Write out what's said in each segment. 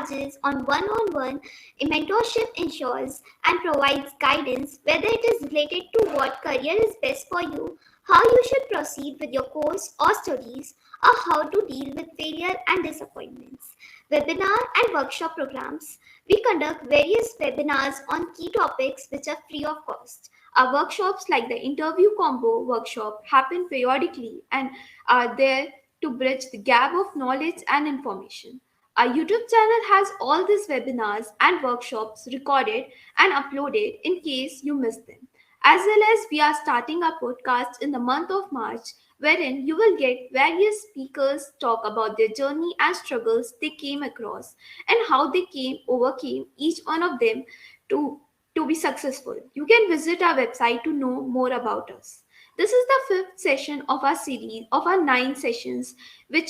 charges on one-on-one mentorship ensures and provides guidance whether it is related to what career is best for you, how you should proceed with your course or studies, or how to deal with failure and disappointments. Webinar and workshop programs. We conduct various webinars on key topics which are free of cost. Our workshops, like the interview combo workshop, happen periodically and are there to bridge the gap of knowledge and information. Our YouTube channel has all these webinars and workshops recorded and uploaded in case you missed them. As well as we are starting our podcast in the month of March, wherein you will get various speakers talk about their journey and struggles they came across and how they overcame each one of them to be successful. You can visit our website to know more about us. This is the fifth session of our series of our 9 sessions, where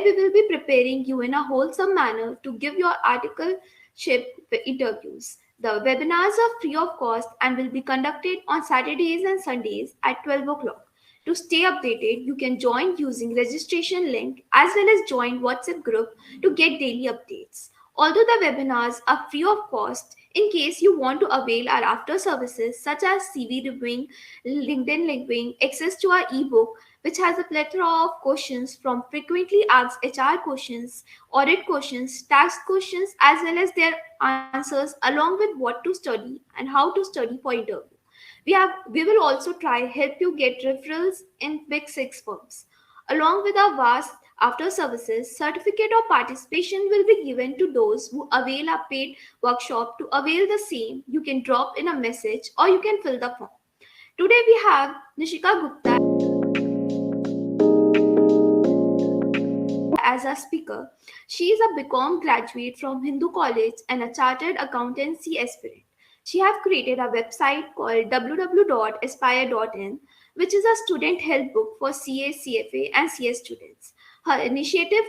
we will be preparing you in a wholesome manner to give your articleship interviews. The webinars are free of cost and will be conducted on Saturdays and Sundays at 12 o'clock. To stay updated, you can join using registration link as well as join WhatsApp group to get daily updates. Although the webinars are free of cost, in case you want to avail our after services such as CV reviewing, LinkedIn linking, access to our ebook, which has a plethora of questions from frequently asked HR questions, audit questions, tax questions, as well as their answers, along with what to study and how to study for interview. We will also try help you get referrals in Big Six firms. Along with our vast after services, certificate of participation will be given to those who avail our paid workshop. To avail the same, you can drop in a message or you can fill the form. Today we have Nishika Gupta as our speaker. She is a BCom graduate from Hindu College and a chartered accountancy aspirant. She has created a website called www.aspire.in, which is a student help book for CA, CFA, and CS students. Her initiative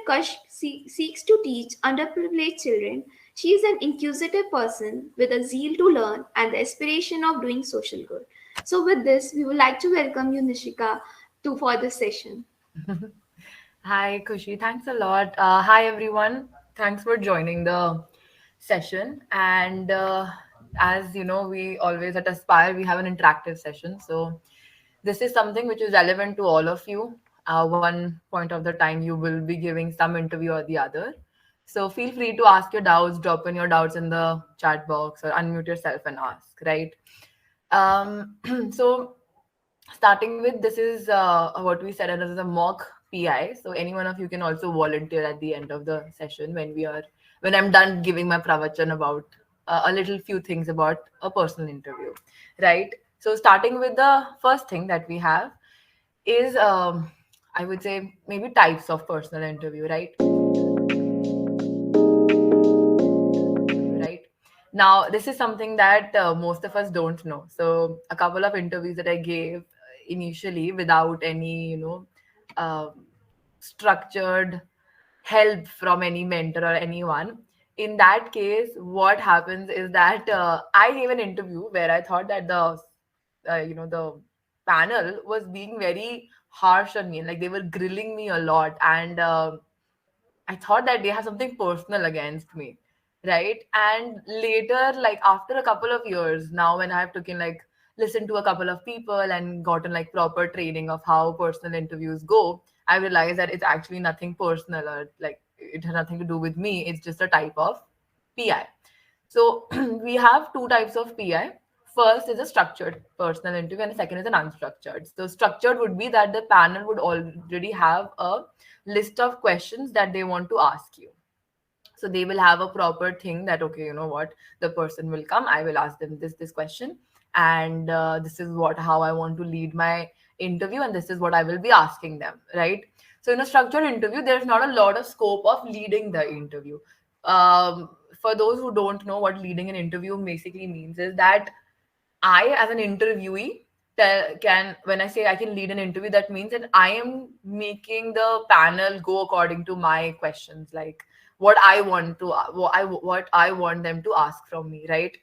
seeks to teach underprivileged children. She is an inquisitive person with a zeal to learn and the aspiration of doing social good. So, with this, we would like to welcome you, Nishika, for this session. Hi, Kushi. Thanks a lot. Hi, everyone. Thanks for joining the session. And as you know, we always at Aspire, we have an interactive session. So this is something which is relevant to all of you. One point of the time, you will be giving some interview or the other. So feel free to ask your doubts, drop in your doubts in the chat box or unmute yourself and ask, right? So starting with this is what we said as a mock PI. So any one of you can also volunteer at the end of the session when I'm done giving my pravachan about a little few things about a personal interview, right? So starting with the first thing that we have is I would say maybe types of personal interview, right? Right. Now, this is something that most of us don't know. So, a couple of interviews that I gave initially without any, structured help from any mentor or anyone. In that case, what happens is that I gave an interview where I thought that the panel was being very harsh on me, like they were grilling me a lot, and I thought that they have something personal against me, right? And later, like after a couple of years, now when I've taken like listened to a couple of people and gotten like proper training of how personal interviews go, I realized that it's actually nothing personal or like it has nothing to do with me. It's just a type of PI. So we have two types of PI. First is a structured personal interview, and the second is an unstructured. So structured would be that the panel would already have a list of questions that they want to ask you. So they will have a proper thing that okay, you know what, the person will come, I will ask them this question, and this is what how I want to lead my interview, and this is what I will be asking them, right? So in a structured interview, there's not a lot of scope of leading the interview. For those who don't know what leading an interview basically means is that I, as an interviewee, can when I say I can lead an interview, that means that I am making the panel go according to my questions, like what I want to, what I want them to ask from me, right?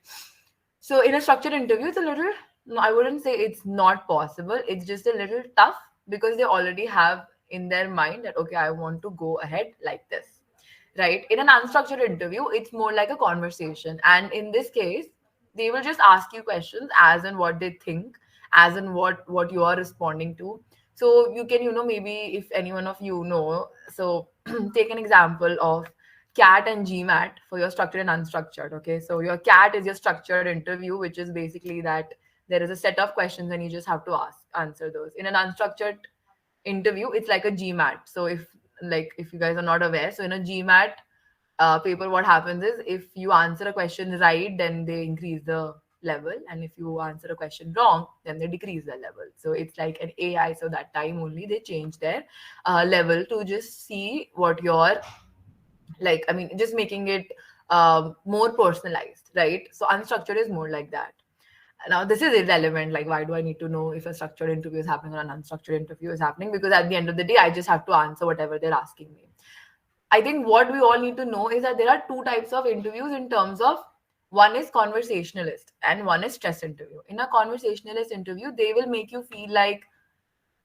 So in a structured interview, it's a little, no, I wouldn't say it's not possible. It's just a little tough because they already have in their mind that okay, I want to go ahead like this, right? In an unstructured interview, it's more like a conversation. And in this case, they will just ask you questions as in what they think, as in what you are responding to. So you can, maybe if any one of you know, so take an example of CAT and GMAT for your structured and unstructured. Okay, so your CAT is your structured interview, which is basically that there is a set of questions and you just have to answer those. In an unstructured interview, it's like a GMAT. So if you guys are not aware, so in a GMAT paper, what happens is if you answer a question right, then they increase the level, and if you answer a question wrong, then they decrease the level. So it's like an AI. So that time only they change their level to just see what your, like, I mean, just making it more personalized, right? So unstructured is more like that. Now this is irrelevant, like why do I need to know if a structured interview is happening or an unstructured interview is happening, because at the end of the day I just have to answer whatever they're asking me. I think what we all need to know is that there are two types of interviews in terms of, one is conversationalist and one is stress interview. In a conversationalist interview, they will make you feel like,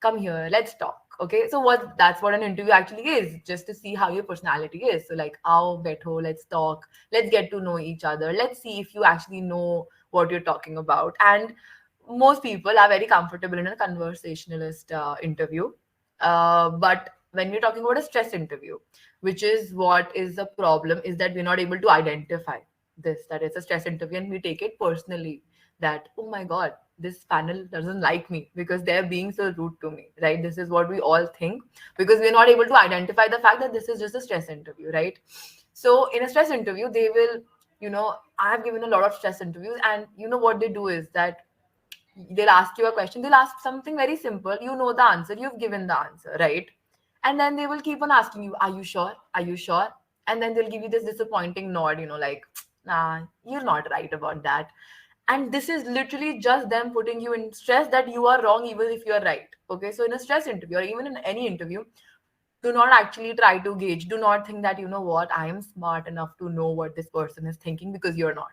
come here, let's talk. Okay, so that's what an interview actually is, just to see how your personality is. So like, आओ बैठो, let's talk, let's get to know each other, let's see if you actually know what you're talking about. And most people are very comfortable in a conversationalist interview. But when we're talking about a stress interview, which is what is the problem, is that we're not able to identify this, that it's a stress interview, and we take it personally that, oh my god, this panel doesn't like me because they're being so rude to me, right? This is what we all think, because we're not able to identify the fact that this is just a stress interview, right? So in a stress interview, they will, I have given a lot of stress interviews, and what they do is that they'll ask you a question, they'll ask something very simple, you know the answer, you've given the answer, right? And then they will keep on asking you, are you sure, are you sure? And then they'll give you this disappointing nod, like, nah, you're not right about that. And this is literally just them putting you in stress that you are wrong even if you are right. Okay, so in a stress interview or even in any interview, do not actually try to gauge, do not think that, you know what, I am smart enough to know what this person is thinking, because you're not.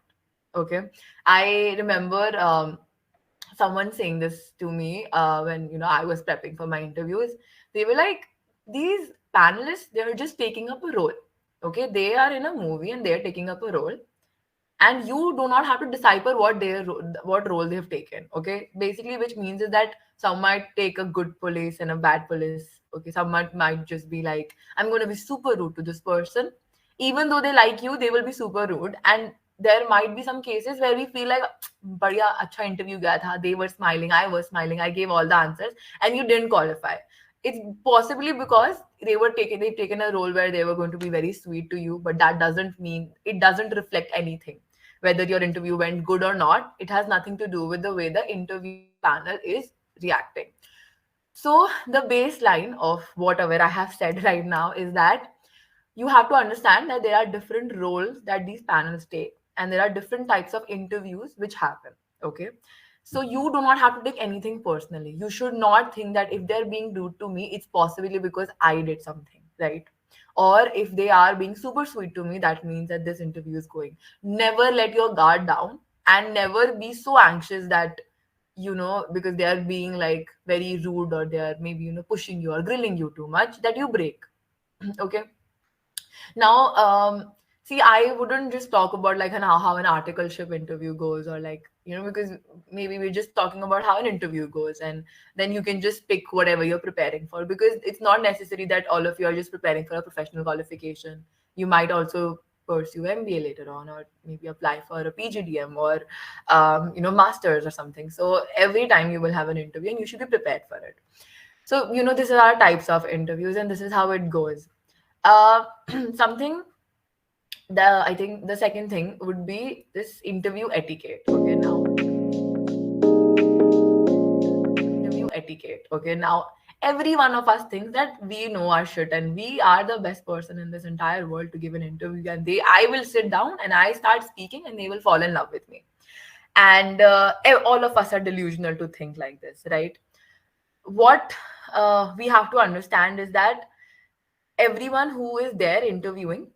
Okay, I remember someone saying this to me when I was prepping for my interviews. They were like, these panelists, they are just taking up a role. Okay, they are in a movie and they're taking up a role, and you do not have to decipher what role they have taken. Okay, basically, which means is that some might take a good police and a bad police. Okay, some might just be like, I'm going to be super rude to this person, even though they like you, they will be super rude. And there might be some cases where we feel like, बढ़िया अच्छा interview गया था, they were smiling, I was smiling, I gave all the answers, and you didn't qualify. It's possibly because they've taken a role where they were going to be very sweet to you, but that doesn't mean, it doesn't reflect anything whether your interview went good or not. It has nothing to do with the way the interview panel is reacting. So the baseline of whatever I have said right now is that you have to understand that there are different roles that these panels take, and there are different types of interviews which happen. Okay, so you do not have to take anything personally. You should not think that if they're being rude to me, it's possibly because I did something, right? Or if they are being super sweet to me, that means that this interview is going. Never let your guard down, and never be so anxious that, because they are being like very rude, or they are maybe, pushing you or grilling you too much, that you break. Okay, now, see, I wouldn't just talk about like how an articleship interview goes, or like, because maybe we're just talking about how an interview goes, and then you can just pick whatever you're preparing for, because it's not necessary that all of you are just preparing for a professional qualification. You might also pursue MBA later on, or maybe apply for a PGDM, or masters or something. So every time you will have an interview, and you should be prepared for it. So, these are our types of interviews, and this is how it goes. uh something, I think the second thing would be this interview etiquette. Okay, now interview etiquette. Okay, now every one of us thinks that we know our shit and we are the best person in this entire world to give an interview, and I will sit down and I start speaking and they will fall in love with me. And all of us are delusional to think like this, right? What we have to understand is that everyone who is there interviewing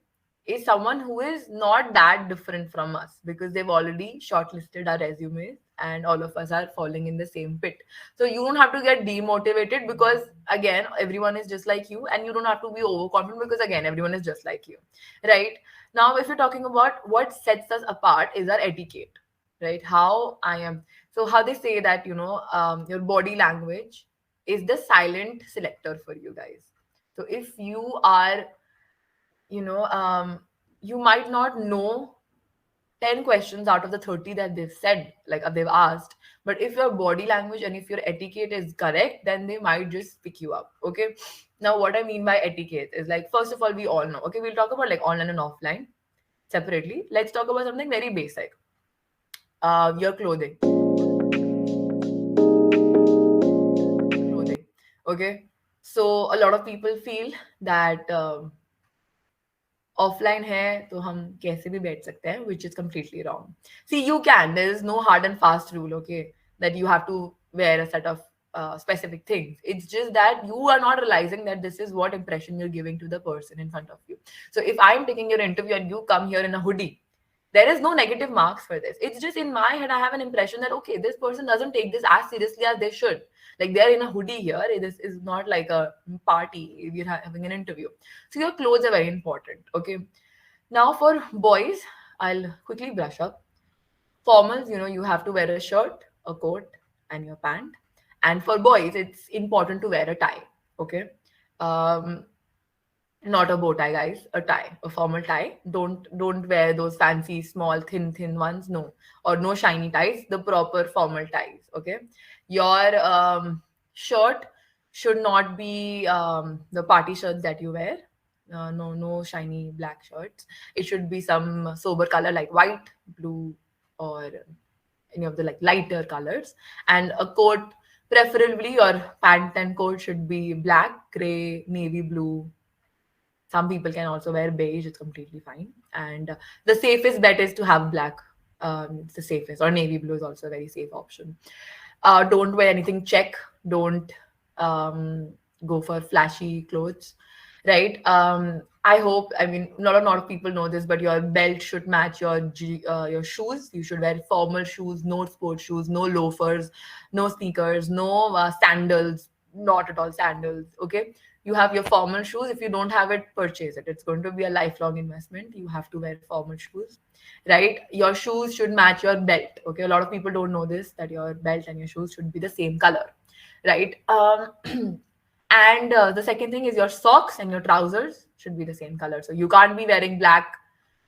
is someone who is not that different from us, because they've already shortlisted our resumes and all of us are falling in the same pit. So you don't have to get demotivated, because again everyone is just like you, and you don't have to be overconfident because again everyone is just like you, right? Now if you're talking about what sets us apart is our etiquette, right? How I am, so how they say that, your body language is the silent selector for you guys. So if you are, you know you might not know 10 questions out of the 30 that they've said, like they've asked, but if your body language and if your etiquette is correct, then they might just pick you up. Okay, now what I mean by etiquette is, like, first of all, we all know, okay, we'll talk about like online and offline separately. Let's talk about something very basic. Your clothing. Okay, so a lot of people feel that offline है तो हम कैसे भी बैठ सकते हैं, which is completely wrong. See, you can. There is no hard and fast rule, okay, that you have to wear a set of specific things. It's just that you are not realizing that this is what impression you're giving to the person in front of you. So if I'm taking your interview and you come here in a hoodie, there is no negative marks for this. It's just in my head I have an impression that, okay, this person doesn't take this as seriously as they should. Like, they're in a hoodie here. This is not like a party. We're having an interview. So your clothes are very important. Okay. Now for boys, I'll quickly brush up. Formals, you have to wear a shirt, a coat, and your pant. And for boys, it's important to wear a tie. Okay. Um, Not a bow tie, guys. A tie, a formal tie. Don't wear those fancy, small, thin ones. No, or no shiny ties. The proper formal ties. Okay. Your shirt should not be the party shirts that you wear. No shiny black shirts. It should be some sober color like white, blue, or any of the like lighter colors. And a coat, preferably your pant and coat should be black, gray, navy blue. Some people can also wear beige, it's completely fine. And the safest bet is to have black. It's the safest, or navy blue is also a very safe option. Don't wear anything check. Don't go for flashy clothes, right? I hope, I mean, not a lot of people know this, but your belt should match your shoes. You should wear formal shoes, no sports shoes, no loafers, no sneakers, no sandals, not at all sandals. Okay, you have your formal shoes. If you don't have it, purchase it. It's going to be a lifelong investment. You have to wear formal shoes, right? Your shoes should match your belt. Okay, a lot of people don't know this, that your belt and your shoes should be the same color, right? And the second thing is your socks and your trousers should be the same color. So you can't be wearing black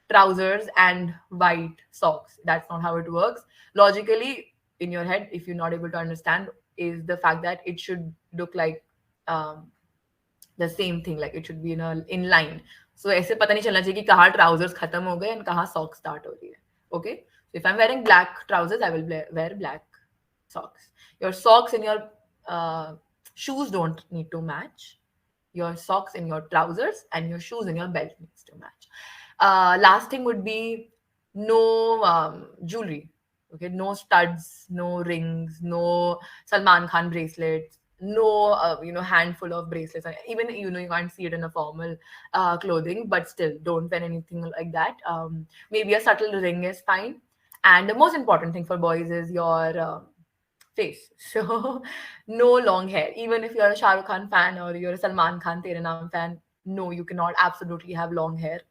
trousers and white socks. That's not how it works. Logically, in your head, if you're not able to understand, is the fact that it should look like um, the same thing, like it should be in line. So ऐसे पता नहीं चलना चाहिए कि कहाँ trousers खत्म हो गए and कहाँ socks start हो रही है. Okay, so if I'm wearing black trousers, I will wear black socks. Your socks and your shoes don't need to match. Your socks and your trousers and your shoes and your belt needs to match. Last thing would be no jewelry. Okay, no studs, no rings, no Salman Khan bracelets, no handful of bracelets. Even you can't see it in a formal clothing, but still don't wear anything like that. Maybe a subtle ring is fine. And the most important thing for boys is your face. So no long hair. Even if you're a Shah Rukh Khan fan or you're a Salman Khan Tere Naam fan, no, you cannot absolutely have long hair.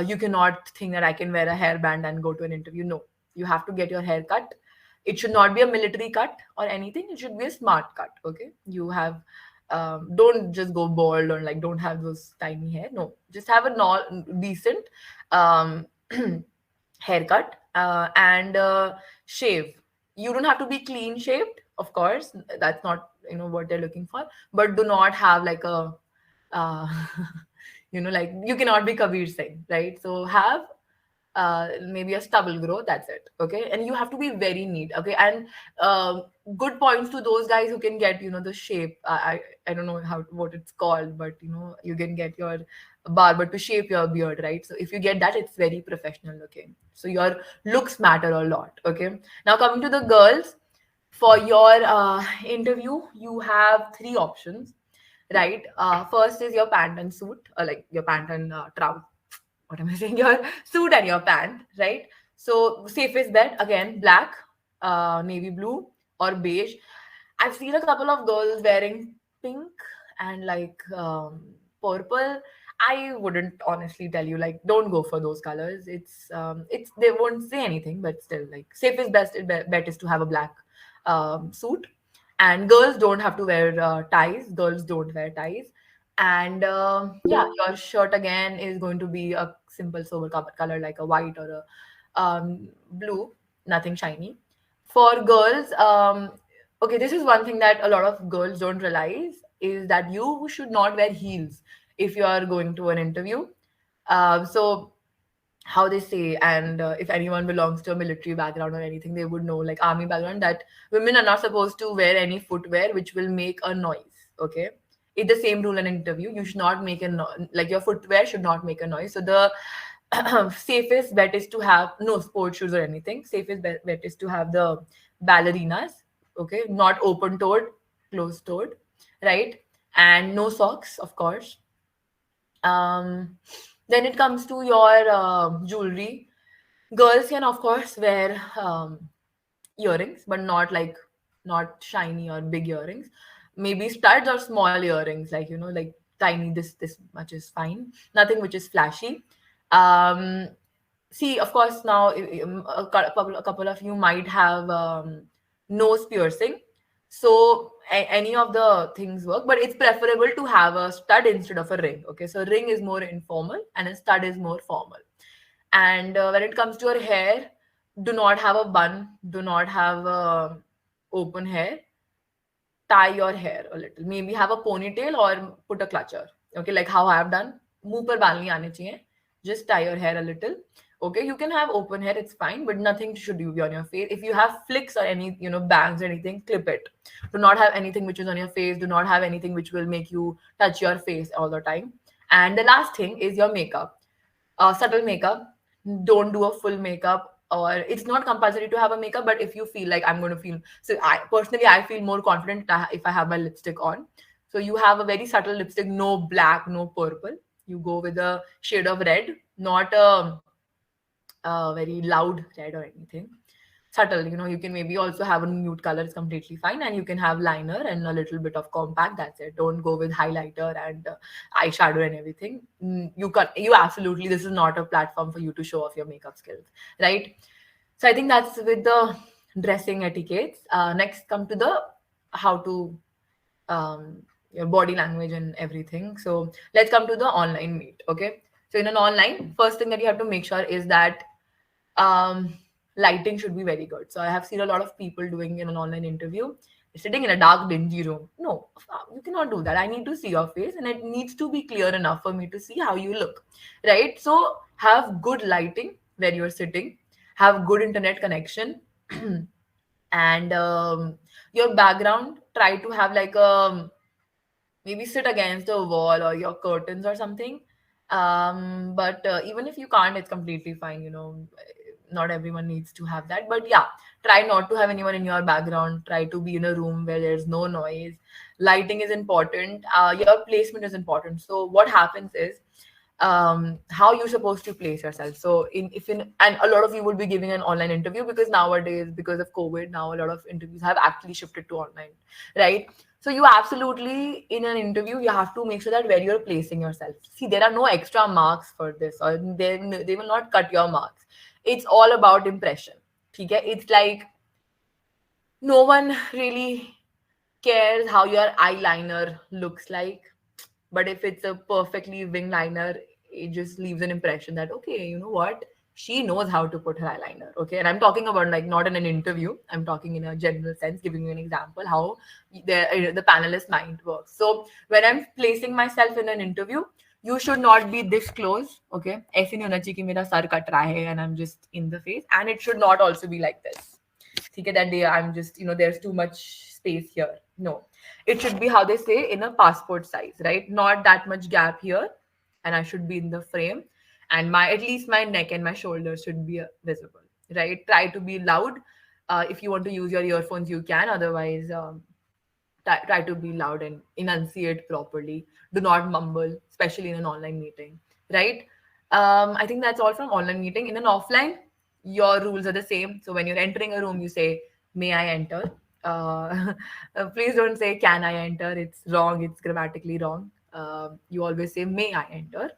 You cannot think that I can wear a hairband and go to an interview. No, you have to get your hair cut. It should not be a military cut or anything. It should be a smart cut. Okay, you have don't just go bald or like don't have those tiny hair. No, just have a decent um, haircut and shave. You don't have to be clean shaved, of course. That's not what they're looking for. But do not have like a uh, like you cannot be Kabir Singh, right? So have maybe a stubble growth, that's it. Okay, and you have to be very neat. Okay, and good points to those guys who can get the shape. I don't know what it's called, but you can get your barber to shape your beard, right? So if you get that, it's very professional looking. So your looks matter a lot. Okay, now coming to the girls, for your interview, you have three options, right? First is your pant and suit, like your pant and what am I saying? Your suit and your pant, right? So safest bet again, black, navy blue, or beige. I've seen a couple of girls wearing pink and like purple. I wouldn't honestly tell you, like, don't go for those colors. It's they won't say anything, but still, like, safest best bet is to have a black suit. And girls don't have to wear ties. Girls don't wear ties. And yeah, your shirt again is going to be a simple sober color like a white or a blue, nothing shiny. For girls, okay, this is one thing that a lot of girls don't realize is that you should not wear heels if you are going to an interview. So how they say, and if anyone belongs to a military background or anything, they would know, like army background, that women are not supposed to wear any footwear which will make a noise. Okay, it's the same rule in an interview. You should not make a like your footwear should not make a noise. So the safest bet is to have no sports shoes or anything. Safest bet is to have the ballerinas. Okay, not open toed, closed toed, right? And no socks, of course. um, then it comes to your jewelry. Girls can, of course, wear earrings, but not shiny or big earrings. Maybe studs or small earrings, like like tiny. This much is fine. Nothing which is flashy. Um, See, of course, now a couple of you might have nose piercing. So any of the things work, but it's preferable to have a stud instead of a ring. Okay, so ring is more informal and a stud is more formal. And when it comes to your hair, do not have a bun, do not have open hair. Tie your hair a little. Maybe have a ponytail or put a clutcher. Okay, like how I have done. मुंह पर बाल नहीं आने चाहिए. Just tie your hair a little. Okay, you can have open hair, it's fine, but nothing should be on your face. If you have flicks or any, bangs or anything, clip it. Do not have anything which is on your face. Do not have anything which will make you touch your face all the time. And the last thing is your makeup. Subtle makeup. Don't do a full makeup, or it's not compulsory to have a makeup, but if you feel like I'm going to feel, so I feel more confident if I have my lipstick on. So you have a very subtle lipstick, no black, no purple. You go with a shade of red, not a very loud red or anything. Subtle, you can maybe also have a nude color, it's completely fine. And you can have liner and a little bit of compact, that's it. Don't go with highlighter and eyeshadow and everything. You absolutely, this is not a platform for you to show off your makeup skills, right? So I think that's with the dressing etiquettes. Next, come to the how to your body language and everything. So let's come to the online meet. Okay, so in an online, first thing that you have to make sure is that um, lighting should be very good. So I have seen a lot of people doing in an online interview, sitting in a dark, dingy room. No, you cannot do that. I need to see your face, and it needs to be clear enough for me to see how you look, right? So have good lighting where you're sitting, have good internet connection, and your background. Try to have like a maybe sit against the wall or your curtains or something. But even if you can't, it's completely fine. Not everyone needs to have that, but yeah, try not to have anyone in your background. Try to be in a room where there's no noise. Lighting is important. Your placement is important. So what happens is, how you're supposed to place yourself. So and a lot of you would be giving an online interview, because nowadays, because of COVID, now a lot of interviews have actually shifted to online, right? So you absolutely, in an interview, you have to make sure that where you're placing yourself. See, there are no extra marks for this, or they will not cut your marks. It's all about impression. Okay? It's like no one really cares how your eyeliner looks like, but if it's a perfectly wing liner, it just leaves an impression that, okay, you know what? She knows how to put her eyeliner. Okay. And I'm talking about, like, not in an interview. I'm talking in a general sense, giving you an example how the panelist mind works. So when I'm placing myself in an interview, you should not be this close. Okay. ऐसे नहीं होना चाहिए कि मेरा sir cut रहा है and I'm just in the face. And it should not also be like this. Okay, that day I'm just, there's too much space here. No, it should be how they say, in a passport size, right? Not that much gap here, and I should be in the frame, and my at least my neck and my shoulders should be visible, right? Try to be loud. If you want to use your earphones, you can. Otherwise, try to be loud and enunciate properly. Do not mumble, especially in an online meeting, right? I think that's all from online meeting. In an offline, your rules are the same. So when you're entering a room, you say, "May I enter?" Uh, please don't say, "Can I enter?" It's wrong. It's grammatically wrong. You always say, "May I enter?"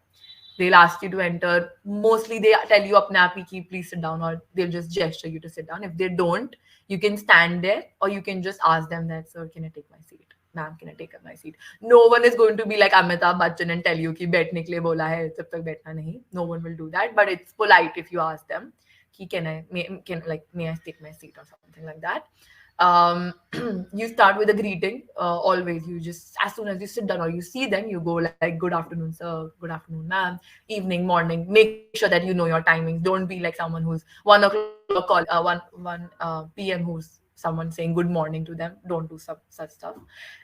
They'll ask you to enter. Mostly, they tell you, "Apne aap hi ki, please sit down," or they'll just gesture you to sit down. If they don't, you can stand there, or you can just ask them that, "Sir, can I take my seat? Ma'am, can I take up my seat?" No one is going to be like Amitabh Bachchan and tell you कि बैठने के लिए बोला है जब तक बैठना नहीं. No one will do that. But it's polite if you ask them कि may I take my seat or something like that. You start with a greeting. Always, you just as soon as you sit down or you see them, you go like, "Good afternoon, sir. Good afternoon, ma'am. Evening, morning." Make sure that you know your timings. Don't be like someone who's 1 o'clock call, one p.m. who's someone saying good morning to them. Don't do such stuff.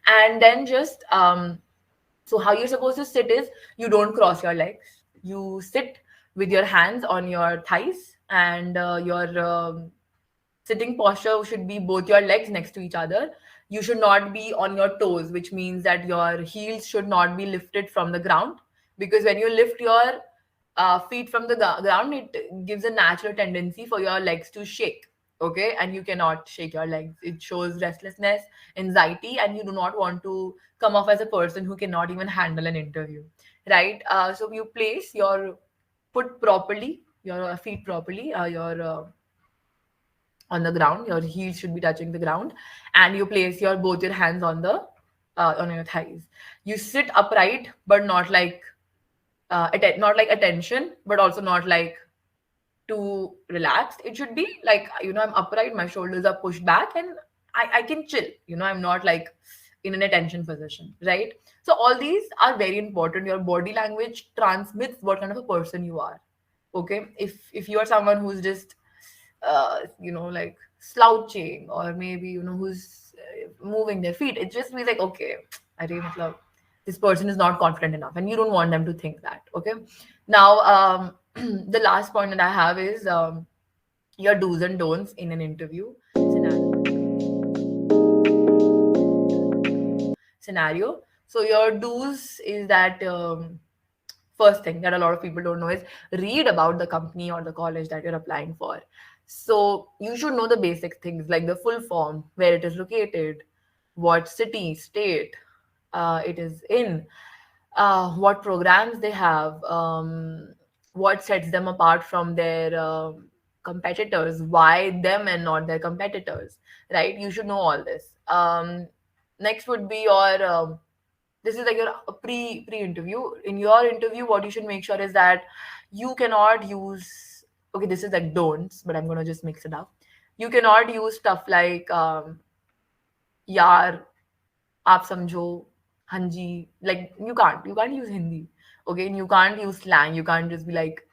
And then just so how you're supposed to sit is you don't cross your legs. You sit with your hands on your thighs, and your sitting posture should be both your legs next to each other. You should not be on your toes, which means that your heels should not be lifted from the ground. Because when you lift your feet from the ground, it gives a natural tendency for your legs to shake. Okay, and you cannot shake your legs. It shows restlessness, anxiety, and you do not want to come off as a person who cannot even handle an interview, right? So you place your foot properly, your feet properly, your on the ground. Your heels should be touching the ground, and you place your both your hands on your thighs. You sit upright, but not like not like attention, but also not like too relaxed. It should be like, I'm upright, my shoulders are pushed back, and I can chill. I'm not like in an attention position, right? So all these are very important. Your body language transmits what kind of a person you are. Okay, if you are someone who's just like slouching, or maybe who's moving their feet, it just be like, okay, arey, matlab, this person is not confident enough, and you don't want them to think that. Okay, now the last point that I have is your do's and don'ts in an interview scenario. So your do's is that, first thing that a lot of people don't know is read about the company or the college that you're applying for. So you should know the basic things like the full form, where it is located, what city, state it is in, what programs they have, what sets them apart from their competitors, why them and not their competitors, right? You should know all this. Next would be your this is like your pre interview. In your interview, what you should make sure is that you cannot use, okay, this is like don'ts, but I'm going to just mix it up. You cannot use stuff like yaar, aap samjho, hanji. Like you can't use Hindi. Okay, and you can't use slang. You can't just be like,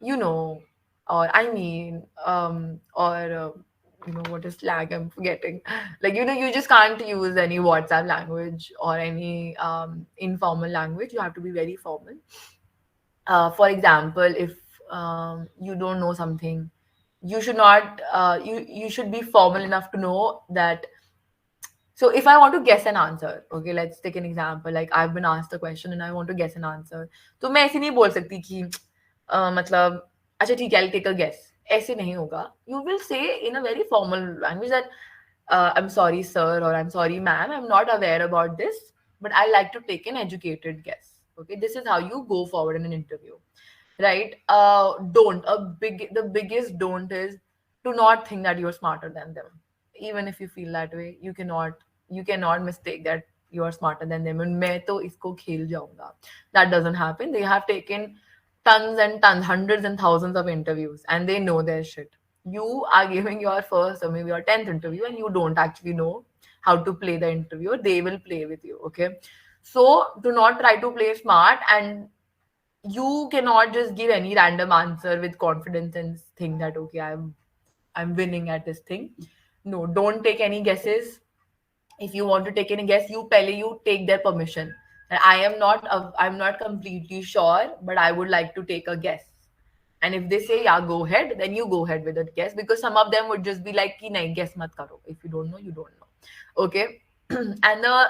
you know, or I mean, or what is slang? I'm forgetting. Like, you just can't use any WhatsApp language or any informal language. You have to be very formal. For example, if you don't know something, you should not. You should be formal enough to know that. So if I want to guess an answer, okay, let's take an example. Like I've been asked a question and I want to guess an answer. तो मैं ऐसे नहीं बोल सकती कि मतलब अच्छा ठीक है, I'll take a guess. ऐसे नहीं होगा. You will say in a very formal language that I'm sorry, sir, or I'm sorry, ma'am, I'm not aware about this, but I like to take an educated guess. Okay, this is how you go forward in an interview, right? Don't a big the biggest don't is to not think that you're smarter than them. Even if you feel that way, you cannot mistake that you are smarter than them. And मैं तो इसको खेल जाऊंगा. That doesn't happen. They have taken tons and tons, hundreds and thousands of interviews, and they know their shit. You are giving your first or maybe your 10th interview, and you don't actually know how to play the interview. They will play with you. Okay, so do not try to play smart, and you cannot just give any random answer with confidence and think that, okay, I'm winning at this thing. No, don't take any guesses. If you want to take any guess, you take their permission. And I'm not completely sure, but I would like to take a guess. And if they say, yeah, go ahead, then you go ahead with a guess, because some of them would just be like, ki nahi, guess mat karo. If you don't know, you don't know. Okay. And the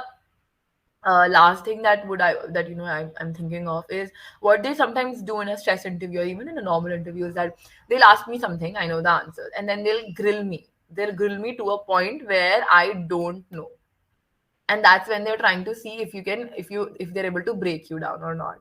Last thing that would I that I'm thinking of is what they sometimes do in a stress interview or even in a normal interview is that they'll ask me something, I know the answer, and then they'll grill me to a point where I don't know. And that's when they're trying to see if they're able to break you down or not.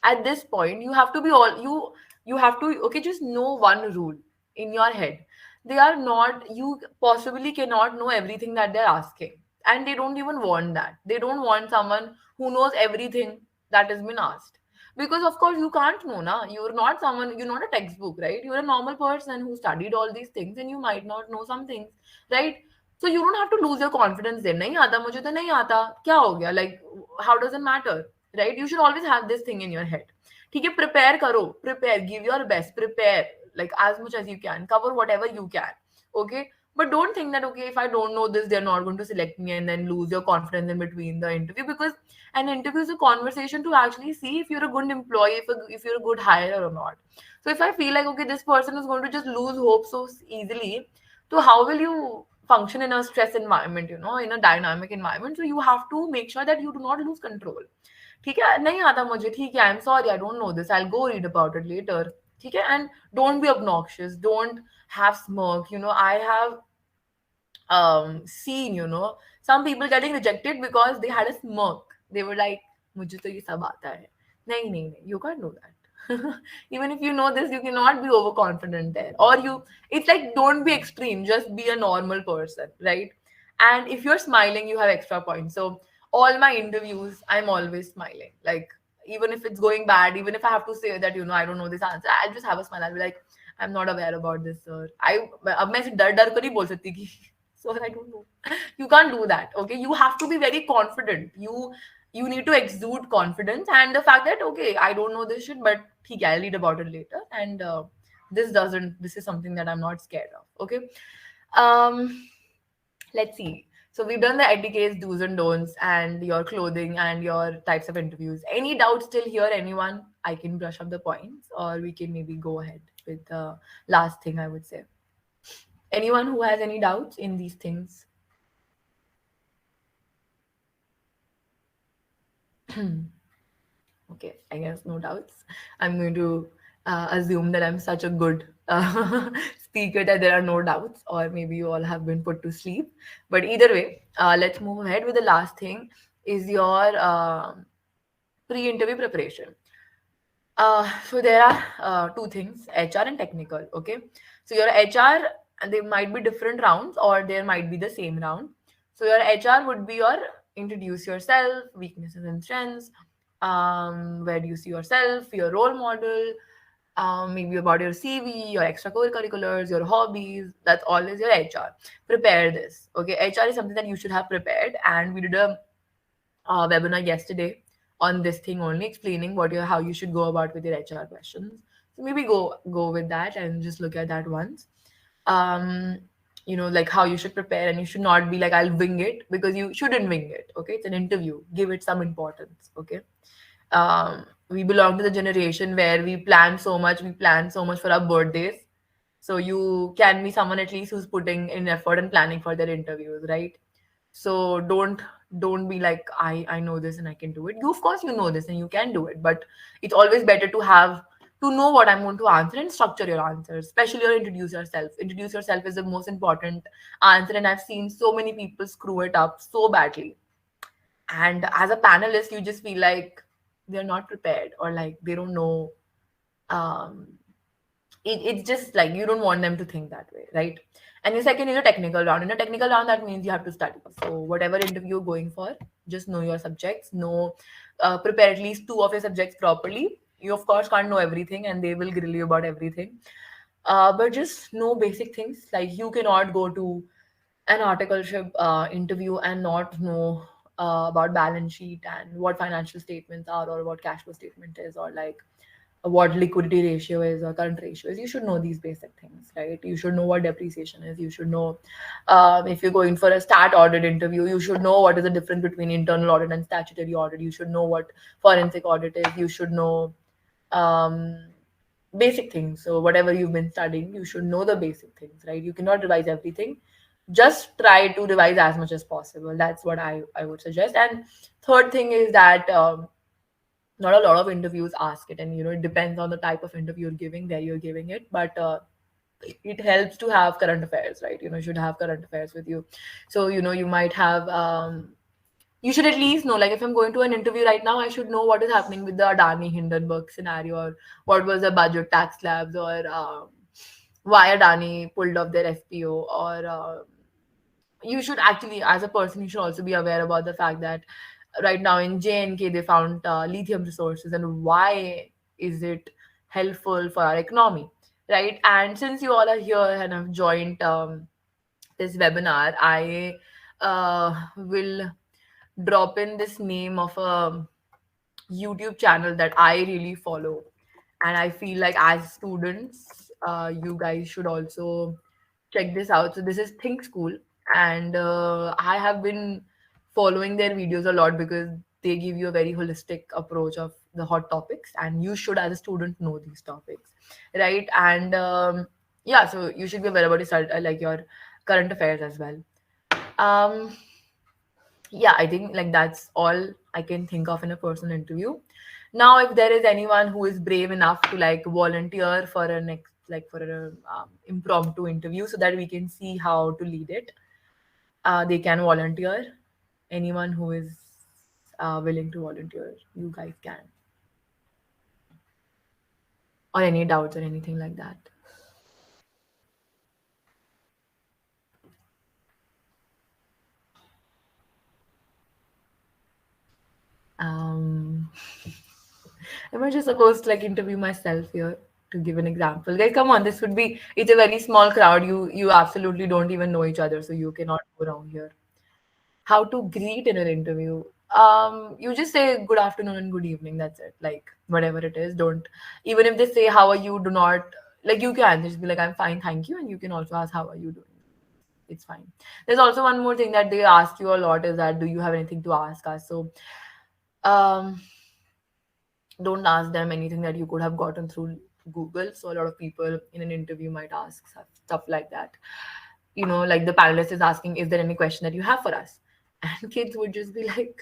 At this point you have to be all you have to, okay, just know one rule in your head. They are not You possibly cannot know everything that they're asking, and they don't even want that. They don't want someone who knows everything that has been asked, because of course you can't know na. You're not a textbook, right? You're a normal person who studied all these things, and you might not know some things, right? So you don't have to lose your confidence there. नहीं आता मुझे तो नहीं आता, क्या हो गया? Like, how does it matter, right? You should always have this thing in your head. ठीक है, prepare करो, prepare, give your best, prepare like as much as you can, cover whatever you can, okay? But don't think that, okay, if I don't know this, they're not going to select me, and then lose your confidence in between the interview, because an interview is a conversation to actually see if you're a good employee, if you're a good hire or not. So if I feel like, okay, this person is going to just lose hope so easily, so how will you function in a stress environment, in a dynamic environment? So you have to make sure that you do not lose control. ठीक है, नहीं आता मुझे, ठीक है, I'm sorry, I don't know this, I'll go read about it later. ठीक है, and don't be obnoxious, don't have smirk. I have seen, some people getting rejected because they had a smirk. They were like, मुझे तो ये सब आता है. नहीं नहीं नहीं, you can't do that. Even if you know this, you cannot be overconfident there. Or it's like, don't be extreme, just be a normal person, right? And if you're smiling, you have extra points. So all my interviews, I'm always smiling. Like, even if it's going bad, even if I have to say that, I don't know this answer, I'll just have a smile. I'll be like, I'm not aware about this, sir. अब मैं ऐसे डर डर कर नहीं बोल सकती कि sir, I don't know. You can't do that. Okay, you have to be very confident. You need to exude confidence, and the fact that, okay, I don't know this shit, but okay, I'll read about it later. And this is something that I'm not scared of. Okay, um, let's see. So we've done the etiquettes, do's and don'ts, and your clothing and your types of interviews. Any doubts still here? Anyone? I can brush up the points, or we can maybe go ahead with the last thing I would say. Anyone who has any doubts in these things? Okay, I guess no doubts. I'm going to assume that I'm such a good speaker that there are no doubts, or maybe you all have been put to sleep. But either way, let's move ahead with the last thing is your pre-interview preparation. So there are two things, HR and technical. Okay, so your HR, and there might be different rounds, or there might be the same round. So your HR would be your introduce yourself, weaknesses and strengths, where do you see yourself, your role model, maybe about your CV, your extracurriculars, your hobbies. That's all is your HR. Prepare this. Okay, HR is something that you should have prepared, and we did a webinar yesterday on this thing only, explaining how you should go about with your HR questions. So maybe go with that and just look at that once. Um, like how you should prepare, and you should not be like, I'll wing it, because you shouldn't wing it. Okay, it's an interview. Give it some importance. Okay. We belong to the generation where we plan so much. We plan so much for our birthdays. So you can be someone at least who's putting in effort and planning for their interviews, right? So don't be like, I know this and I can do it. You, of course, you know this and you can do it, but it's always better to know what I'm going to answer and structure your answers, especially your introduce yourself. Introduce yourself is the most important answer, and I've seen so many people screw it up so badly. And as a panelist, you just feel like they're not prepared, or like they don't know. um it's just like you don't want them to think that way, right? And the second is a technical round. In a technical round, that means you have to study. So whatever interview you're going for, just know your subjects. Prepare at least two of your subjects properly. You of course can't know everything, and they will grill you about everything. But just know basic things. Like, you cannot go to an articleship interview and not know about balance sheet and what financial statements are, or what cash flow statement is, or like what liquidity ratio is or current ratio is. You should know these basic things, right? You should know what depreciation is. You should know, if you're going for a stat audit interview, you should know what is the difference between internal audit and statutory audit. You should know what forensic audit is. You should know um, basic things. So whatever you've been studying, you should know the basic things, right? You cannot revise everything. just try to revise as much as possible. That's what I would suggest. And third thing is that not a lot of interviews ask it, and it depends on the type of interview you're giving, where you're giving it, but it helps to have current affairs, right? You should have current affairs with you. So you might have you should at least know, like, if I'm going to an interview right now, I should know what is happening with the Adani Hindenburg scenario, or what was the budget tax slabs, or why Adani pulled off their FPO, or you should actually, as a person, you should also be aware about the fact that right now in JNK they found lithium resources, and why is it helpful for our economy, right? And since you all are here and have joined this webinar, I will drop in this name of a YouTube channel that I really follow. And I feel like as students, you guys should also check this out. So this is Think School, and I have been following their videos a lot because they give you a very holistic approach of the hot topics, and you should, as a student, know these topics, right? And yeah, so you should be aware about like your current affairs as well. Um, yeah, I think like that's all I can think of in a personal interview. Now, if there is anyone who is brave enough to like volunteer for a next, like for a impromptu interview, so that we can see how to lead it, they can volunteer. Anyone who is willing to volunteer, you guys can. Or any doubts or anything like that. Um, am I just supposed to like interview myself here to give an example? Like, come on, this would be. It's a very small crowd. You absolutely don't even know each other, so you cannot go wrong here. How to greet in an interview? You just say good afternoon and good evening. That's it. Like whatever it is, don't, even if they say how are you, do not, like, you can just be like I'm fine, thank you, and you can also ask how are you doing. It's fine. There's also one more thing that they ask you a lot, is that do you have anything to ask us? So um don't ask them anything that you could have gotten through Google. So a lot of people in an interview might ask stuff like that. Like the panelist is asking, is there any question that you have for us? And kids would just be like,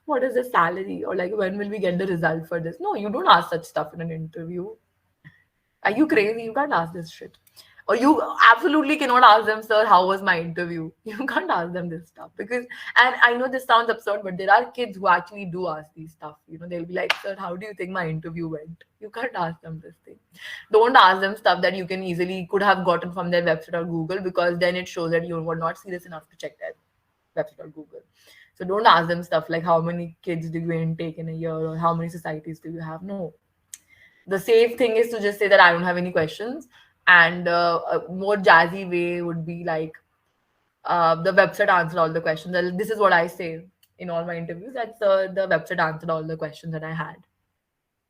what is the salary? Or like, when will we get the result for this? No, you don't ask such stuff in an interview. Are you crazy? You can't ask this shit. Or you absolutely cannot ask them, sir, how was my interview? You can't ask them this stuff because, and I know this sounds absurd, but there are kids who actually do ask these stuff. They'll be like, sir, how do you think my interview went? You can't ask them this thing. Don't ask them stuff that you can easily could have gotten from their website or Google, because then it shows that you were not serious enough to check their website or Google. So don't ask them stuff like how many kids do you intake in a year, or how many societies do you have. No, the safe thing is to just say that I don't have any questions. And a more jazzy way would be like, the website answered all the questions. And this is what I say in all my interviews, that the website answered all the questions that I had,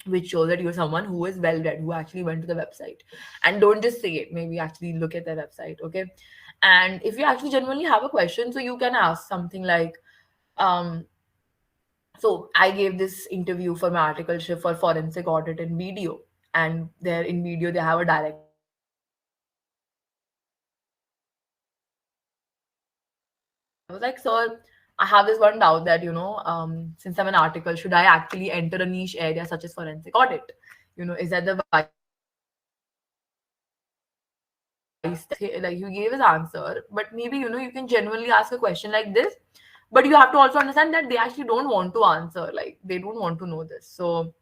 which shows that you're someone who is well read, who actually went to the website. And don't just say it, maybe actually look at the website, okay? And if you actually genuinely have a question, so you can ask something like, um, so I gave this interview for my articleship for forensic audit in video, and there in video they have a director asking you questions like, I was like, sir, I have this one doubt that, since I'm an article, should I actually enter a niche area such as forensic audit? Is that the wise thing? Like, he gave his answer, but maybe, you can genuinely ask a question like this, but you have to also understand that they actually don't want to answer. Like, they don't want to know this. So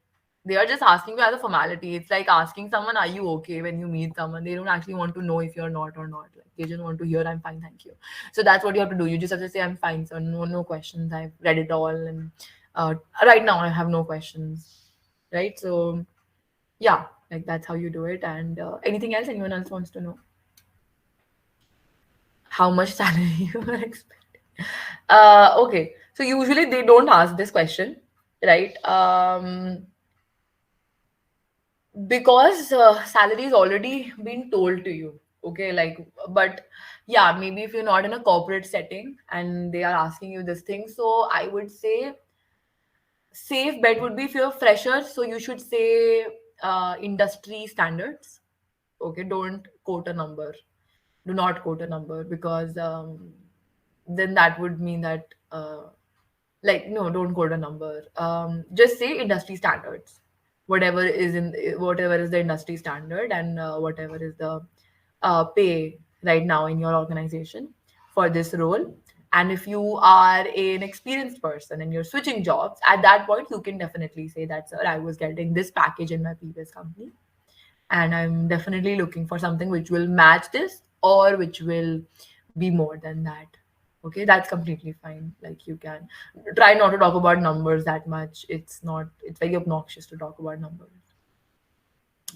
they are just asking you as a formality. It's like asking someone, are you okay, when you meet someone. They don't actually want to know if you're not or not. Like, they just want to hear, I'm fine, thank you. So that's what you have to do. You just have to say, I'm fine, so no questions. I've read it all, and right now I have no questions. Right? So yeah, like that's how you do it. And anything else anyone else wants to know? How much salary you are expecting? Okay. So usually they don't ask this question, right? Because salary is already been told to you, okay? Like, but yeah, maybe if you're not in a corporate setting and they are asking you this thing, so I would say safe bet would be if you're a fresher, so you should say industry standards. Okay, don't quote a number, do not quote a number, because then that would mean that like, no, don't quote a number. Just say industry standards, whatever is the industry standard, and whatever is the pay right now in your organization for this role. And if you are an experienced person and you're switching jobs, at that point you can definitely say that, sir, I was getting this package in my previous company, and I'm definitely looking for something which will match this or which will be more than that. Okay, that's completely fine. Like, you can try not to talk about numbers that much. It's very obnoxious to talk about numbers.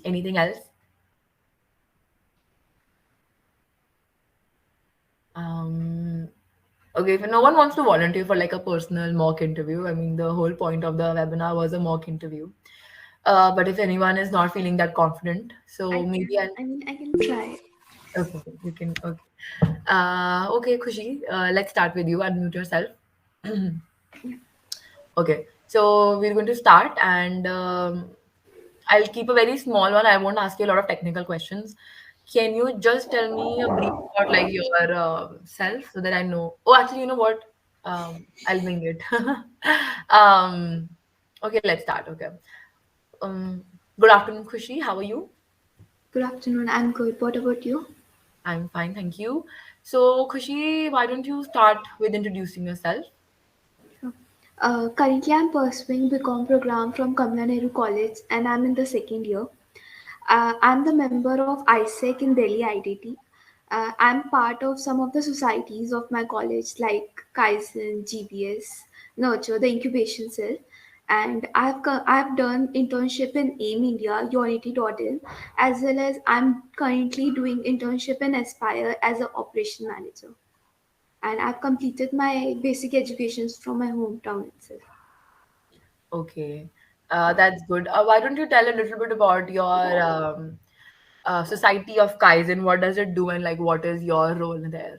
Anything else? Um, okay, if no one wants to volunteer for like a personal mock interview, I mean, the whole point of the webinar was a mock interview. But if anyone is not feeling that confident, so maybe I'll. I can try. Okay, okay, you can. Okay. Okay, Khushi, let's start with you. Unmute yourself. Okay, so we're going to start, and I'll keep a very small one. I won't ask you a lot of technical questions. Can you just tell me a brief about like your self so that I know? Oh, actually, you know what? I'll wing it. um, okay, let's start. Okay. Um, Good afternoon, Khushi. How are you? Good afternoon. I'm good. What about you? I'm fine, thank you. So, Khushi, why don't you start with introducing yourself? Sure. Currently, I'm pursuing BCom program from Kamla Nehru College, and I'm in the second year. I'm the member of ISEC in Delhi IDT. I'm part of some of the societies of my college, like Kaizen, GBS, Nurture, the incubation cell. And I've done internship in AIM India, Unity.in, as well as I'm currently doing internship in Aspire as an operation manager. And I've completed my basic educations from my hometown itself. Okay, that's good. Why don't you tell a little bit about your Society of Kaizen? What does it do, and like, what is your role there?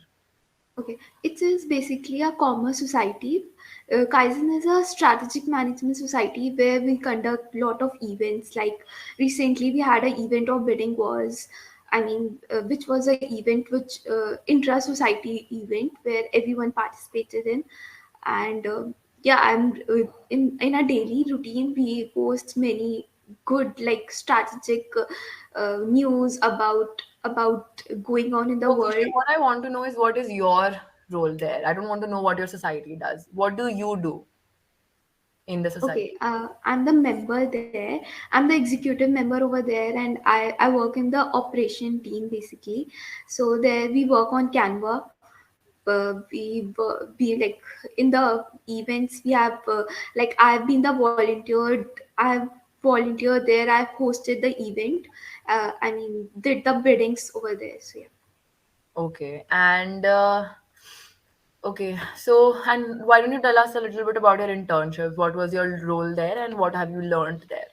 Okay, it is basically a commerce society. Kaizen is a strategic management society where we conduct lot of events. Like recently, we had an event of bidding wars. Which was an event which intra society event where everyone participated in, and yeah, I'm in a daily routine. We post many good like strategic news about going on in the So, Khushi, world. what I want to know is, what is your role there? I don't want to know what your society does. What do you do in the Okay, society? I'm the member there. I'm the executive member over there, and I work in the operation team basically. So there we work on Canva. Be like in the events we have like I've been the volunteered. I've volunteered there. I've hosted the event. Did the biddings over there. So yeah. Okay, and okay, so, and why don't you tell us a little bit about your internship? What was your role there, and what have you learned there?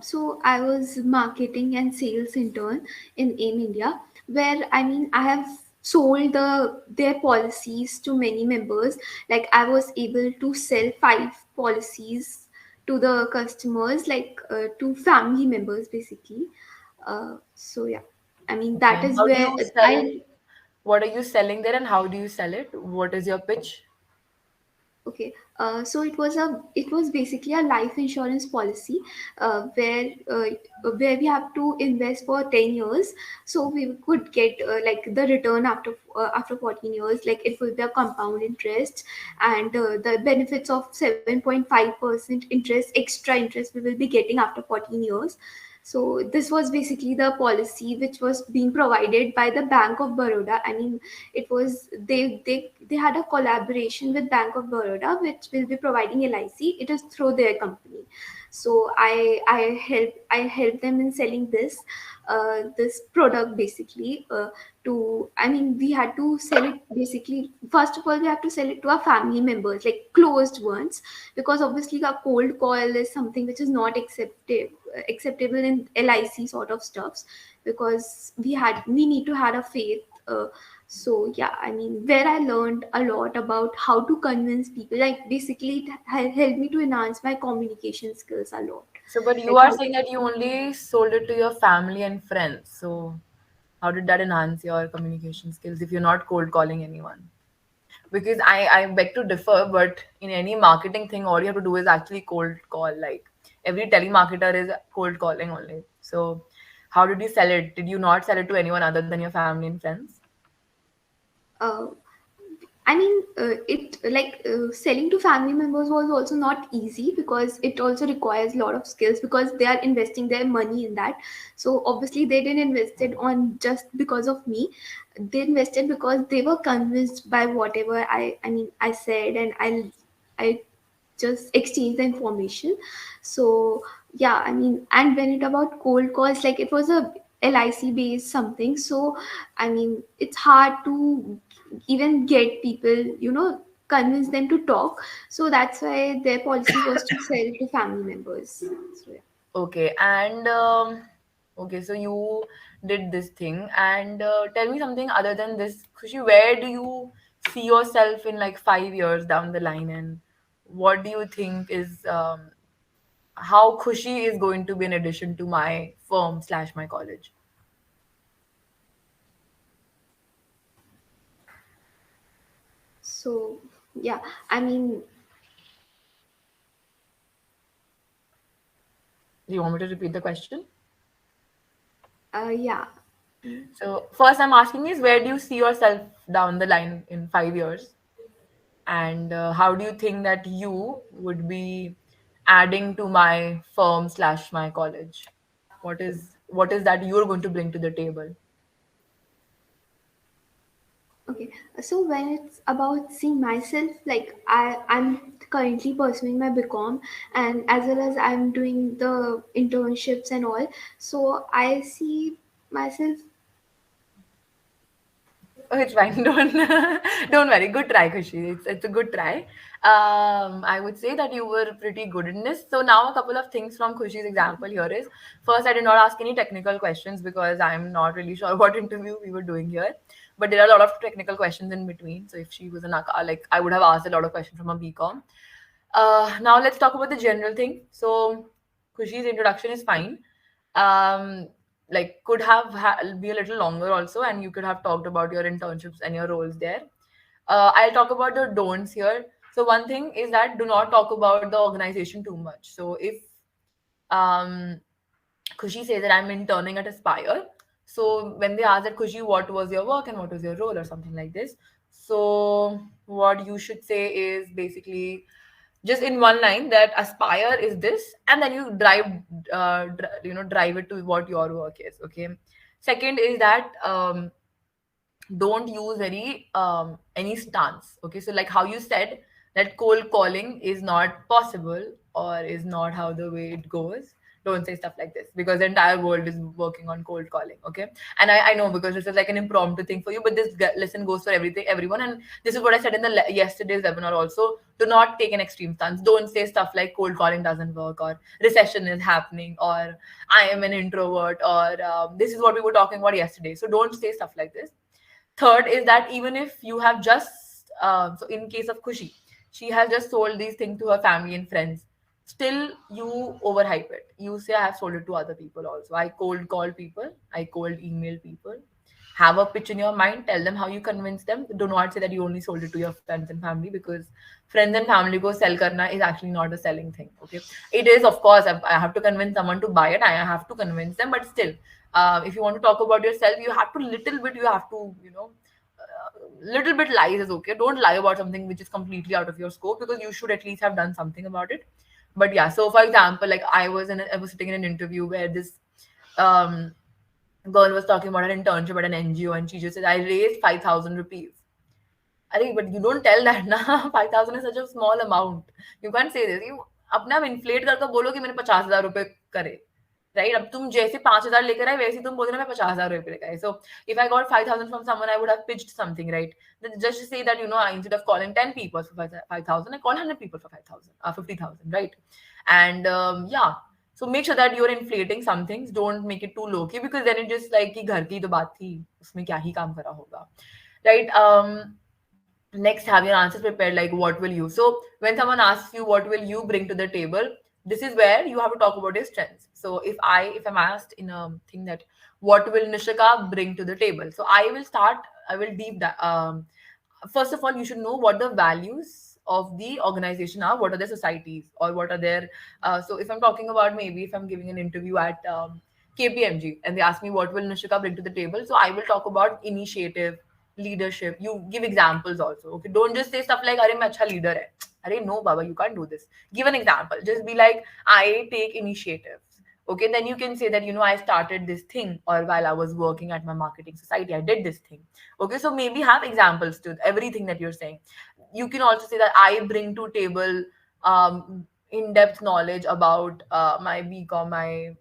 So I was marketing and sales intern in AIM India, where I have sold their policies to many members. Like I was able to sell 5 policies to the customers, like to family members basically. So yeah, that Okay, is how do where you sell? I What are you selling there, and how do you sell it? What is your pitch? Okay, so it was basically a life insurance policy where we have to invest for 10 years, so we could get like the return after 14 years. Like it will be a compound interest, and the benefits of 7.5% interest, extra interest we will be getting after 14 years. So this was basically the policy which was being provided by the Bank of Baroda. It was they had a collaboration with Bank of Baroda, which will be providing LIC. It is through their company. So I help them in selling this product basically. We had to sell it basically. First of all, we have to sell it to our family members, like closed ones, because obviously a cold call is something which is not acceptable in LIC sort of stuffs, because we need to have a faith. So yeah, where I learned a lot about how to convince people, like basically it helped me to enhance my communication skills a lot. So, but you Like are how saying that you only sold it to your family and friends. So, How did that enhance your communication skills if you're not cold calling anyone? Because I beg to differ, but in any marketing thing, all you have to do is actually cold call. Like every telemarketer is cold calling only. So, how did you sell it? Did you not sell it to anyone other than your family and friends? Uh, I mean, selling to family members was also not easy because it also requires a lot of skills because they are investing their money in that. So obviously they didn't invest it on just because of me. They invested because they were convinced by whatever I said, and I just exchange the information. So yeah, I mean, and when it about cold calls, like it was a LIC based something. So I mean, it's hard to even get people, convince them to talk. So that's why their policy was to sell to family members. So yeah. Okay, and okay, so you did this thing, and tell me something other than this, Khushi. Where do you see yourself in like 5 years down the line, and what do you think is how Khushi is going to be an addition to my firm slash my college? So yeah, I mean, Do you want me to repeat the question? yeah. So first, I'm asking is where do you see yourself down the line in 5 years, and how do you think that you would be adding to my firm slash my college? What is that you're going to bring to the table? Okay, so when it's about seeing myself, like I'm currently pursuing my BCom, and as well as I'm doing the internships and all. So I see myself. Oh, it's fine. Don't worry. Good try, Khushi. It's a good try. I would say that you were pretty good in this. So now a couple of things from Khushi's example here is first, I did not ask any technical questions because I'm not really sure what interview we were doing here. But there are a lot of technical questions in between. So if she was an like I would have asked a lot of questions from a BCom. Now let's talk about the general thing. So Khushi's introduction is fine. Um, like could have be a little longer also, and you could have talked about your internships and your roles there. I'll talk about the don'ts here. So one thing is that do not talk about the organization too much. So if um, Khushi says that I'm interning at Aspire. So when they ask that Khushi, what was your work and what was your role or something like this. So what you should say is basically just in one line that Aspire is this, and then you drive it to what your work is. Okay. Second is that don't use any stance. Okay, so like how you said that cold calling is not possible or is not how the way it goes. Don't say stuff like this because the entire world is working on cold calling. Okay, and I know because this is like an impromptu thing for you, but this lesson goes for everyone, and this is what I said in the yesterday's webinar also. Do not take an extreme stance. Don't say stuff like cold calling doesn't work or recession is happening or I am an introvert or this is what we were talking about yesterday. So don't say stuff like this. Third is that even if you have just so in case of Kushi, she has just sold these things to her family and friends. Still, you overhype it. You say I have sold it to other people also. I cold call people. I cold email people. Have a pitch in your mind. Tell them how you convince them. Do not say that you only sold it to your friends and family because friends and family go sell karna is actually not a selling thing. Okay, it is of course. I have to convince someone to buy it. I have to convince them, but still, if you want to talk about yourself, you have to little bit. You have to little bit lies is okay. Don't lie about something which is completely out of your scope because you should at least have done something about it. But yeah, so for example, like I was sitting in an interview where this um girl was talking about her internship at an NGO and she just said I raised 5,000 rupees. अरे but you don't tell that ना 5,000 is such a small amount. You can't say this. You अपने आप inflate करके बोलो कि मैंने 50,000 रुपए करे. Right? अब तुम जैसे 5,000 लेकर आए वैसे तुम बोल रहे मैं 50,000 रुपए लेकर आए. So if I got 5,000 from someone, I would have pitched something, right? Then just to say that instead of calling 10 people for 5,000, I call 100 people for 5,000, 50,000, right? And yeah. So make sure that you're inflating some things. Don't make it too low key because then it just like कि घर की तो बात थी उसमें क्या ही काम करा होगा, right? Next, have your answers prepared. Like, what will you? So when someone asks you what will you bring to the table, this is where you have to talk about your strengths. So if I'm asked in a thing that what will Nishika bring to the table? So I will deep that. First of all, you should know what the values of the organization are, what are their societies, or what are their. So if I'm talking about, maybe if I'm giving an interview at KPMG and they ask me what will Nishika bring to the table, so I will talk about initiative, leadership. You give examples also. Okay, don't just say stuff like "Arey main acha leader hai." Arey no, Baba, you can't do this. Give an example. Just be like, I take initiatives. Okay, then you can say that, I started this thing, or while I was working at my marketing society, I did this thing. Okay, so maybe have examples to everything that you're saying. You can also say that I bring to table in-depth knowledge about my BCom, my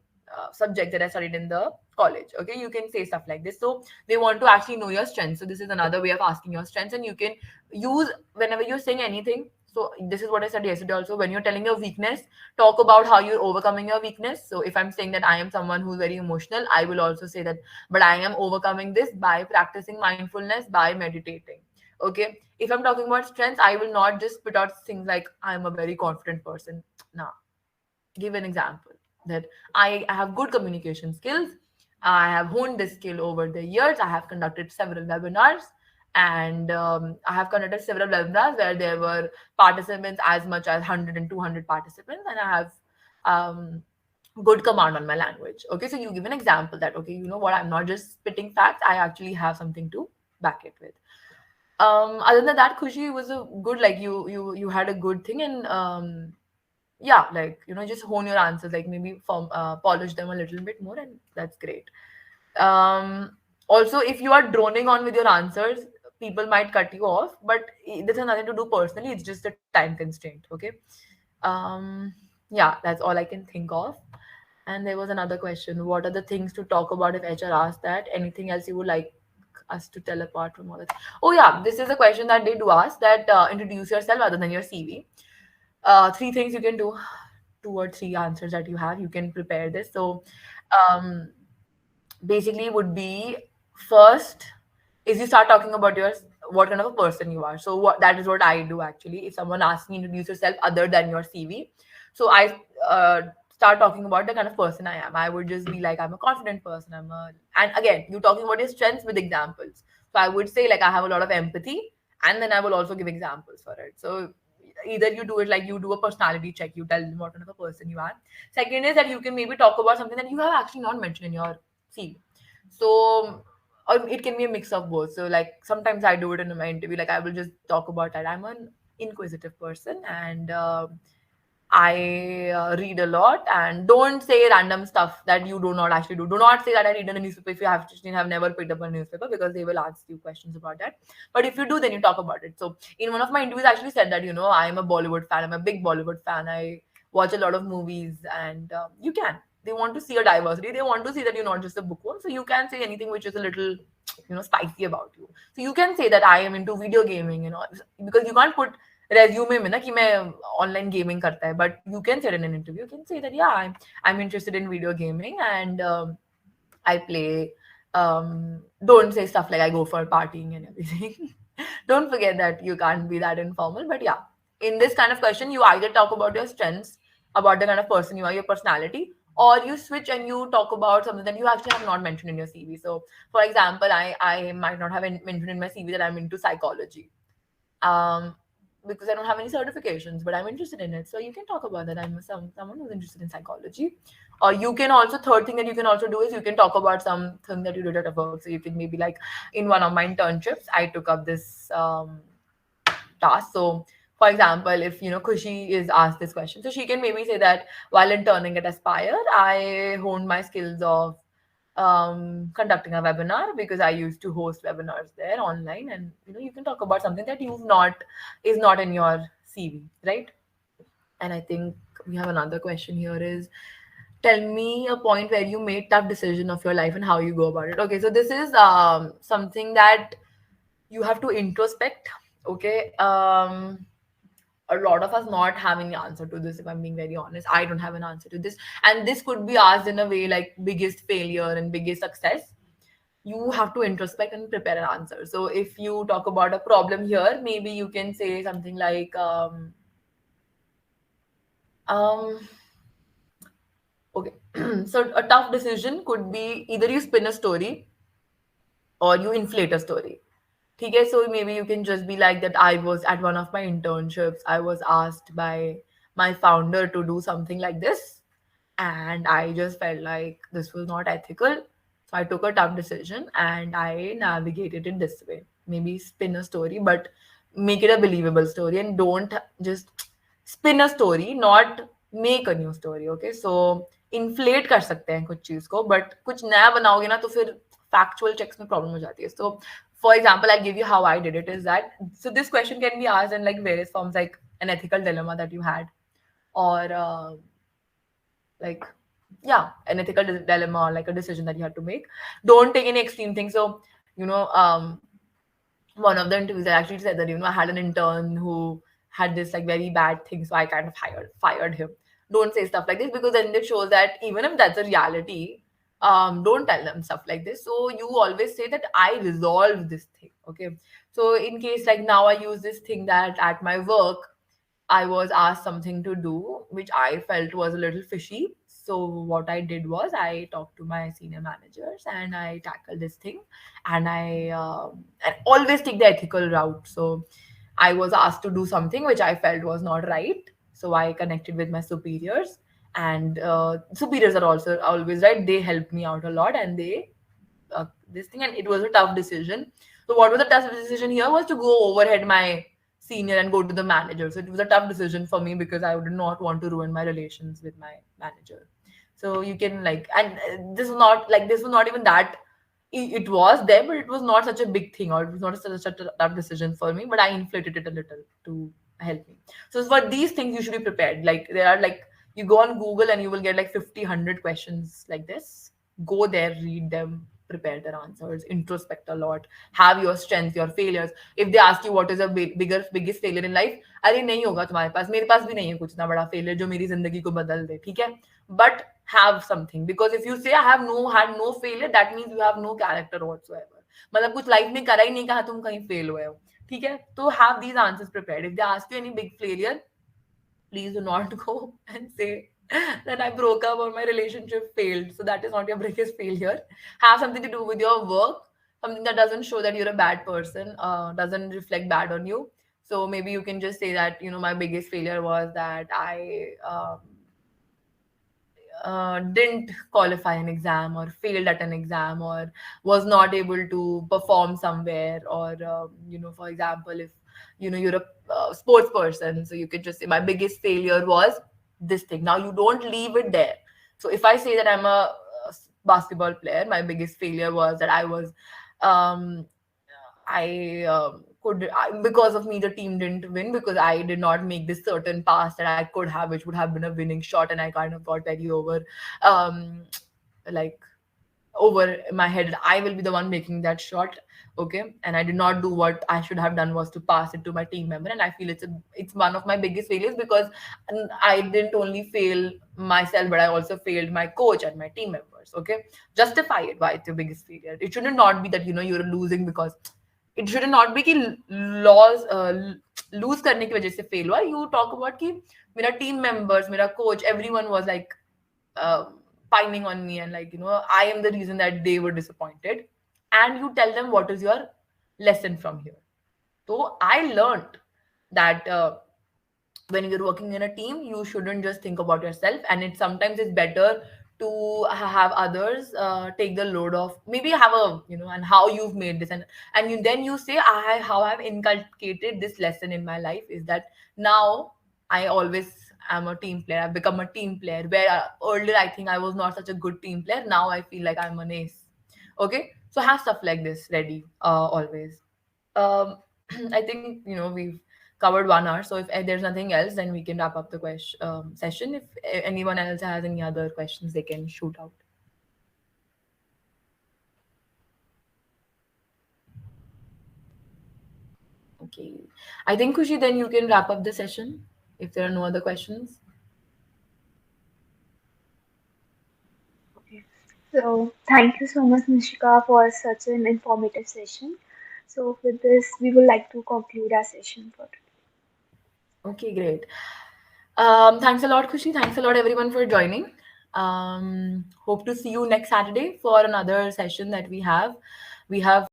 subject that I studied in the college. Okay, you can say stuff like this. So they want to actually know your strengths. So this is another way of asking your strengths, and you can use whenever you're saying anything. So this is what I said yesterday also. When you're telling your weakness, talk about how you're overcoming your weakness. So if I'm saying that I am someone who's very emotional, I will also say that, but I am overcoming this by practicing mindfulness, by meditating. Okay. If I'm talking about strengths, I will not just put out things like I'm a very confident person. Nah, give an example that I have good communication skills. I have honed this skill over the years. I have conducted several webinars, and I have conducted several webinars where there were participants as much as 100 and 200 participants, and I have um, good command on my language. Okay, so you give an example that, okay, you know what, I'm not just spitting facts, I actually have something to back it with. Other than that, Khushi was a good, like, you had a good thing, and yeah, like, just hone your answers, like maybe polish them a little bit more, and that's great. Also, if you are droning on with your answers, people might cut you off, but this has nothing to do personally, it's just a time constraint. Okay. um yeah, that's all I can think of. And there was another question: what are the things to talk about if HR asked that? Anything else you would like us to tell apart from all that? Oh yeah, this is a question that they do ask, that introduce yourself other than your CV. Three things you can do, two or three answers that you have, you can prepare this. So um basically would be, first is you start talking about your, what kind of a person you are. So what, that is what I do actually. If someone asks me introduce yourself other than your CV, so I uh, start talking about the kind of person I am. I would just be like, I'm a confident person, and again, you talking about your strengths with examples. So I would say, like, I have a lot of empathy, and then I will also give examples for it. So either you do it like you do a personality check, you tell them what kind of a person you are. Second is that you can maybe talk about something that you have actually not mentioned in your CV. So, or it can be a mix of both. So, like, sometimes I do it in my interview. Like, I will just talk about that I'm an inquisitive person, and I read a lot. And don't say random stuff that you do not actually do. Do not say that I read in a newspaper if you have never picked up a newspaper, because they will ask you questions about that. But if you do, then you talk about it. So in one of my interviews, I actually said that, I am a Bollywood fan. I'm a big Bollywood fan. I watch a lot of movies, and you can. They want to see a diversity. They want to see that you're not just a bookworm. So you can say anything which is a little, spicy about you. So you can say that I am into video gaming, because you can't put resume में ना कि मैं online gaming करता है, but you can say in an interview, you can say that, yeah, I'm interested in video gaming, and I play. Don't say stuff like I go for partying and everything. Don't forget that you can't be that informal. But yeah, in this kind of question, you either talk about your strengths, about the kind of person you are, your personality, or you switch and you talk about something that you actually have not mentioned in your CV. So, for example, I might not have mentioned in my CV that I'm into psychology, um, because I don't have any certifications, but I'm interested in it. So you can talk about that. I'm someone who's interested in psychology. Or you can also, third thing that you can also do is you can talk about something that you did at work. So you can maybe, like, in one of my internships, I took up this task. So, for example, if Kushi is asked this question, so she can maybe say that while interning at Aspire, I honed my skills of conducting a webinar, because I used to host webinars there online, and you can talk about something that you've not is not in your CV, right? And I think we have another question here is, tell me a point where you made tough decision of your life and how you go about it. Okay, so this is something that you have to introspect. Okay. A lot of us not having the answer to this, if I'm being very honest. I don't have an answer to this, and this could be asked in a way like biggest failure and biggest success. You have to introspect and prepare an answer. So if you talk about a problem here, maybe you can say something like, um Okay. So a tough decision could be either you spin a story or you inflate a story. Okay, so maybe you can just be like that. I was at one of my internships. I was asked by my founder to do something like this, and I just felt like this was not ethical. So I took a tough decision and I navigated it this way. Maybe spin a story, but make it a believable story, and don't just spin a story, not make a new story. Okay, so inflate कर सकते हैं कुछ चीज को, but कुछ नया बनाओगे ना तो फिर factual checks में problem हो जाती है. So for example, I'll give you how I did it. Is that so? This question can be asked in like various forms, like an ethical dilemma that you had, or like yeah, an ethical dilemma, or like a decision that you had to make. Don't take any extreme things. So you know, one of the interviews I actually said that I had an intern who had this like very bad thing, so I kind of fired him. Don't say stuff like this, because then it shows that even if that's a reality, don't tell them stuff like this. So you always say that I resolved this thing. Okay, so in case like now I use this thing that at my work I was asked something to do, which I felt was a little fishy. So what I did was I talked to my senior managers and I tackled this thing, and I always take the ethical route. So I was asked to do something which I felt was not right. So I connected with my superiors, and superiors are also always right. They helped me out a lot, and they this thing, and it was a tough decision. So what was the tough decision here was to go overhead my senior and go to the manager. So it was a tough decision for me because I did not want to ruin my relations with my manager. So you can like, and this was not even that. It was there, but it was not such a big thing, or it was not such a tough decision for me. But I inflated it a little to help me. So for these things, you should be prepared. Like there are like you go on Google and you will get like 50, 100 questions like this. Go there, read them, prepare their answers, introspect a lot, have your strengths, your failures. If they ask you what is a biggest failure in life, अरे नहीं होगा तुम्हारे पास, मेरे पास भी नहीं है कुछ इतना बड़ा failure जो मेरी जिंदगी को बदल दे, ठीक है? But have something, because if you say I have had no failure, that means you have no character whatsoever. मतलब कुछ लाइफ में करा ही नहीं, कहा तुम कहीं फेल हुए हो, ठीक है? तो have these answers prepared. If they ask you any big failure, please do not go and say that I broke up or my relationship failed. So that is not your biggest failure. Have something to do with your work, something that doesn't show that you're a bad person, doesn't reflect bad on you. So maybe you can just say that, my biggest failure was that I didn't qualify an exam, or failed at an exam, or was not able to perform somewhere, or for example, if you're a sports person, so you could just say my biggest failure was this thing. Now you don't leave it there. So if I say that I'm a basketball player, my biggest failure was that um because of me, the team didn't win because I did not make this certain pass that I could have, which would have been a winning shot, and I kind of got very um, like over my head. I will be the one making that shot, okay? And I did not do what I should have done, was to pass it to my team member, and I feel it's one of my biggest failures, because I didn't only fail myself, but I also failed my coach and my team members. Okay, justify it why it's your biggest failure. It should not be that you're losing because it should not be कि loss loose करने की वजह से fail हुआ. You talk about कि मेरा team members, मेरा coach, everyone was like pining on me, and like I am the reason that they were disappointed, and you tell them what is your lesson from here. So I learned that when you're working in a team, you shouldn't just think about yourself, and it sometimes it's better to have others take the load of, maybe have a and how you've made this, and then you say how I've inculcated this lesson in my life is that now I always am a team player. I've become a team player, where earlier I think I was not such a good team player. Now I feel like I'm an ace. Okay, so have stuff like this ready always. um I think we've covered 1 hour. So if there's nothing else, then we can wrap up the question session. If anyone else has any other questions, they can shoot out. Okay, I think Kushi, then you can wrap up the session if there are no other questions. Okay. So thank you so much, Nishika, for such an informative session. So with this, we would like to conclude our session for today. Okay, great. Thanks a lot, Kushi. Thanks a lot, everyone, for joining. Hope to see you next Saturday for another session that we have. We have